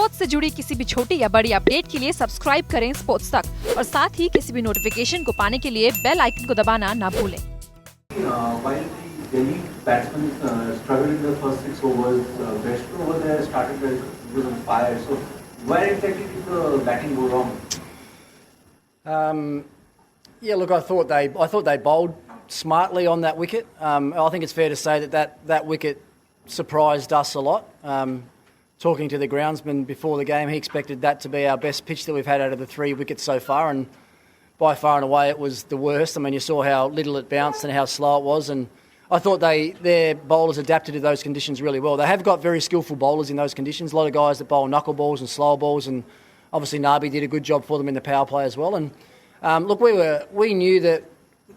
Sports से जुड़ी किसी भी छोटी या बड़ी अपडेट के लिए सब्सक्राइब करें स्पोर्ट्स तक और साथ ही किसी भी नोटिफिकेशन को पाने के लिए बेल आइकन को दबाना ना भूलें। While the Delhi batsmen struggled in the first 6 overs, best over there started with on fire. So where exactly did the batting go wrong? Yeah, look, I thought they bowled smartly on that wicket. I think it's fair to say that wicket surprised us a lot. Talking to the groundsman before the game, he expected that to be our best pitch that we've had out of the 3 wickets so far, and by far and away it was the worst. I mean, you saw how little it bounced and how slow it was, and I thought their bowlers adapted to those conditions really well. They have got very skillful bowlers in those conditions, a lot of guys that bowl knuckle balls and slower balls, and obviously Nabi did a good job for them in the power play as well. And look, we knew that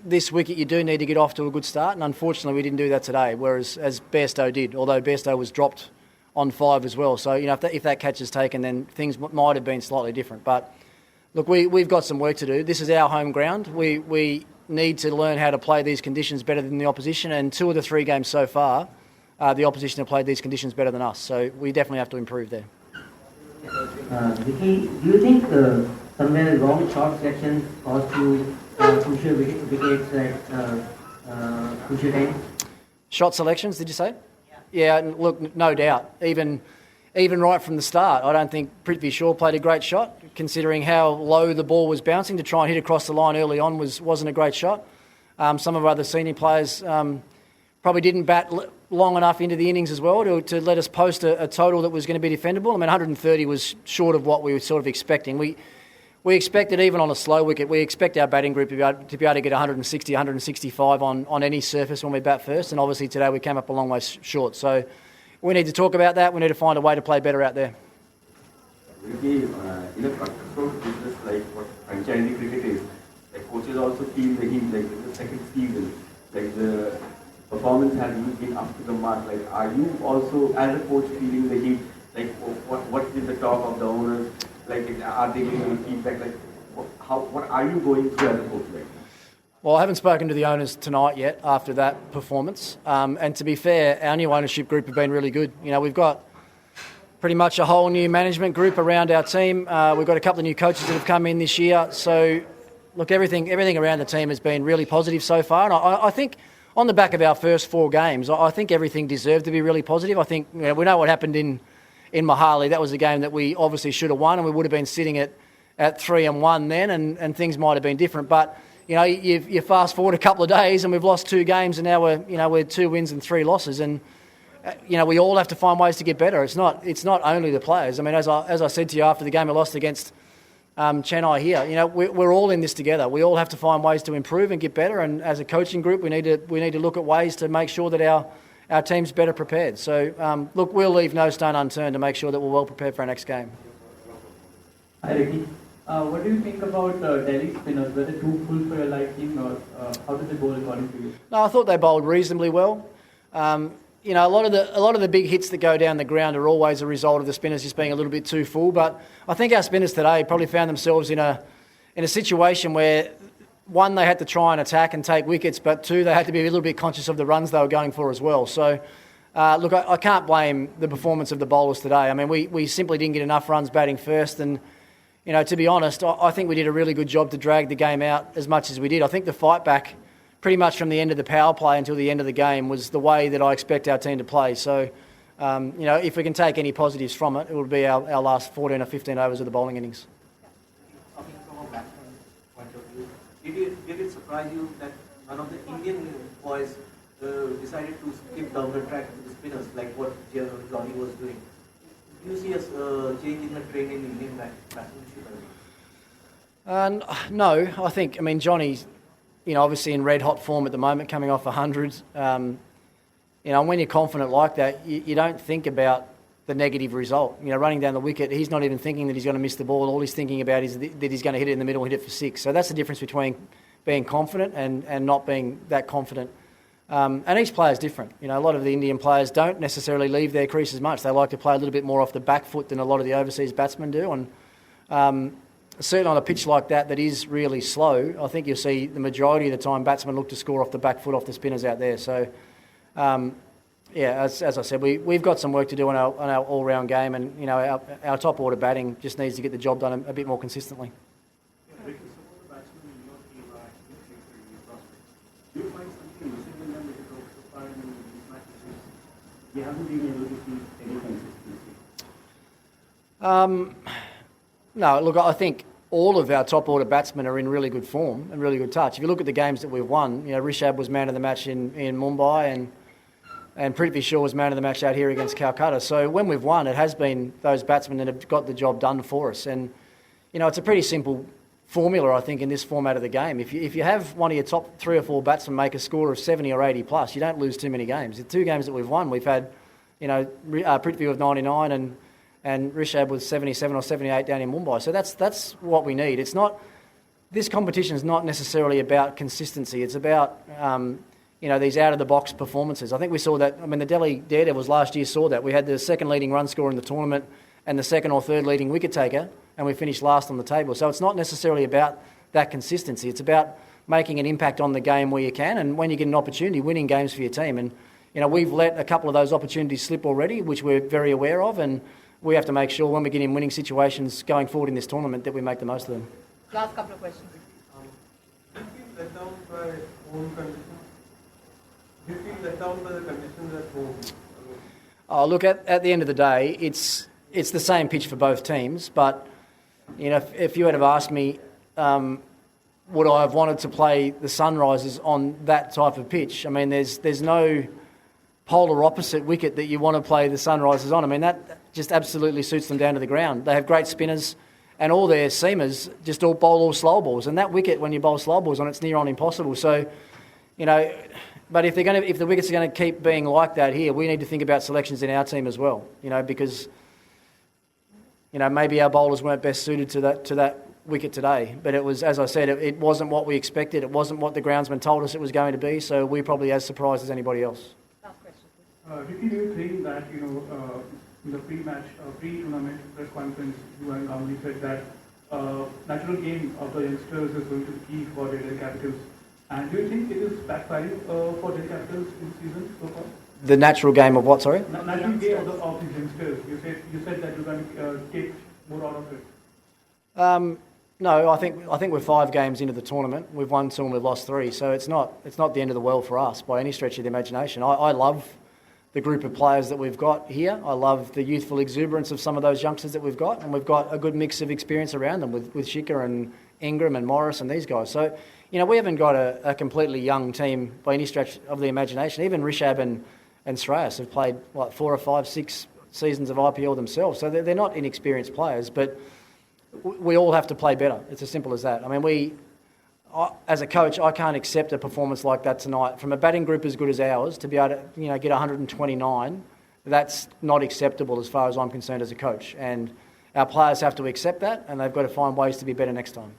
this wicket you do need to get off to a good start, and unfortunately we didn't do that today, whereas as Bairstow did, although Bairstow was dropped on 5 as well. So, if that catch is taken, then things might have been slightly different. But look, we've got some work to do. This is our home ground. We need to learn how to play these conditions better than the opposition, and 2 of the 3 games so far, the opposition have played these conditions better than us. So we definitely have to improve there. Ricky, do you think somewhere wrong shot selection caused you crucial wickets at crucial time? Shot selections, did you say? Yeah, look, no doubt. Even right from the start, I don't think Prithvi Shaw played a great shot, considering how low the ball was bouncing. To try and hit across the line early on wasn't a great shot. Some of our other senior players probably didn't bat long enough into the innings as well to let us post a total that was going to be defendable. I mean, 130 was short of what we were sort of expecting. We expected, even on a slow wicket, we expect our batting group to be able to get 160, 165 on any surface when we bat first, and obviously today we came up a long way short. So we need to talk about that. We need to find a way to play better out there. Ricky, in a cutthroat business like what franchise cricket is, like coaches also feel the heat, like in the second season, like the performance has been up to the mark. Like, are you also, as a coach, feeling the heat? Like, what is the talk of the owners? Like, are they giving you feedback? Like, what are you going through as a coach? Like? Well, I haven't spoken to the owners tonight yet after that performance. And to be fair, our new ownership group have been really good. We've got pretty much a whole new management group around our team. We've got a couple of new coaches that have come in this year. So, look, everything around the team has been really positive so far. And I think on the back of our first 4 games, I think everything deserved to be really positive. I think we know what happened in Mohali. That was a game that we obviously should have won, and we would have been sitting at 3-1 then, and things might have been different. But you fast forward a couple of days, and we've lost 2 games, and now we're 2 wins and 3 losses, and we all have to find ways to get better. It's not only the players. I mean, as I said to you after the game, we lost against Chennai here. We're all in this together. We all have to find ways to improve and get better, and as a coaching group, we need to look at ways to make sure that our team's better prepared. So, look, we'll leave no stone unturned to make sure that we're well prepared for our next game. Hi, Ricky. What do you think about Delhi spinners? Were they too full for your liking, or how did they bowl according to you? No, I thought they bowled reasonably well. A lot of the big hits that go down the ground are always a result of the spinners just being a little bit too full. But I think our spinners today probably found themselves in a situation where, 1, they had to try and attack and take wickets, but 2, they had to be a little bit conscious of the runs they were going for as well. So, look, I can't blame the performance of the bowlers today. I mean, we simply didn't get enough runs batting first, and to be honest, I think we did a really good job to drag the game out as much as we did. I think the fight back pretty much from the end of the power play until the end of the game was the way that I expect our team to play. So, if we can take any positives from it, it will be our last 14 or 15 overs of the bowling innings. Talking from a batsman point of view, did it surprise you that one of the Indian boys decided to skip down the track to the spinners, like what Johnny was doing? Do you see a change in the trend in Indian batsmanship? No, I think, Johnny's, obviously in red hot form at the moment, coming off 100. And when you're confident like that, you don't think about the negative result. Running down the wicket, he's not even thinking that he's going to miss the ball. All he's thinking about is that he's going to hit it in the middle and hit it for 6. So that's the difference between being confident and not being that confident. And each player is different. A lot of the Indian players don't necessarily leave their crease as much. They like to play a little bit more off the back foot than a lot of the overseas batsmen do. And certainly on a pitch like that is really slow, I think you'll see the majority of the time batsmen look to score off the back foot off the spinners out there. So Yeah, as I said, we've got some work to do on our all-round game, and you know our top order batting just needs to get the job done a bit more consistently. Ricky, some of the batsmen in your team are actually future new prospects. Do you find something missing in them that you talked so far in these matches? You haven't been able to see any consistency. No, look, I think all of our top order batsmen are in really good form and really good touch. If you look at the games that we've won, you know, Rishabh was man of the match in Mumbai, and Prithvi Shaw was man of the match out here against Calcutta. So when we've won, it has been those batsmen that have got the job done for us. And, you know, it's a pretty simple formula, I think, in this format of the game. If you have one of your top 3 or 4 batsmen make a score of 70 or 80 plus, you don't lose too many games. The 2 games that we've won, we've had, you know, Prithvi with 99 and Rishabh with 77 or 78 down in Mumbai. So that's what we need. It's not, this competition is not necessarily about consistency. It's about, you know, these out-of-the-box performances. I think we saw that, I mean, the Delhi Daredevils last year saw that. We had the second leading run scorer in the tournament and the second or third leading wicket taker, and we finished last on the table. So it's not necessarily about that consistency. It's about making an impact on the game where you can, and when you get an opportunity, winning games for your team. And, you know, we've let a couple of those opportunities slip already, which we're very aware of, and we have to make sure when we get in winning situations going forward in this tournament that we make the most of them. Last couple of questions. Do you feel let down by home conditions? Do you feel let down by the conditions at home? Oh, look, at the end of the day, it's the same pitch for both teams, but, you know, if you had have asked me, would I have wanted to play the Sunrisers on that type of pitch? I mean, there's no polar opposite wicket that you want to play the Sunrisers on. I mean, that just absolutely suits them down to the ground. They have great spinners, and all their seamers just all bowl all slow balls. And that wicket, when you bowl slow balls on, it's near on impossible. So, you know, but if the wickets are going to keep being like that here, we need to think about selections in our team as well. You know, because, you know, maybe our bowlers weren't best suited to that wicket today. But it was, as I said, it wasn't what we expected. It wasn't what the groundsman told us it was going to be. So we're probably as surprised as anybody else. Ricky, do you think that, you know, in the pre-tournament press conference, you and Gamli said that natural game of the youngsters is going to be key for Delhi Capitals. And do you think it is backfiring for Delhi Capitals in the season so far? The natural game of what, sorry? Natural game of the youngsters. You said that you're going to take more out of it. No, I think we're 5 games into the tournament. We've won 2 and we've lost 3. So it's not the end of the world for us by any stretch of the imagination. I love the group of players that we've got here. I love the youthful exuberance of some of those youngsters that we've got, and we've got a good mix of experience around them with Shikhar and Ingram and Morris and these guys. So, you know, we haven't got a completely young team by any stretch of the imagination. Even Rishabh and Shreyas have played, 4 or 5, 6 seasons of IPL themselves. So they're not inexperienced players, but we all have to play better. It's as simple as that. I mean, as a coach, I can't accept a performance like that tonight. From a batting group as good as ours, to be able to, you know, get 129, that's not acceptable as far as I'm concerned as a coach. And our players have to accept that, and they've got to find ways to be better next time.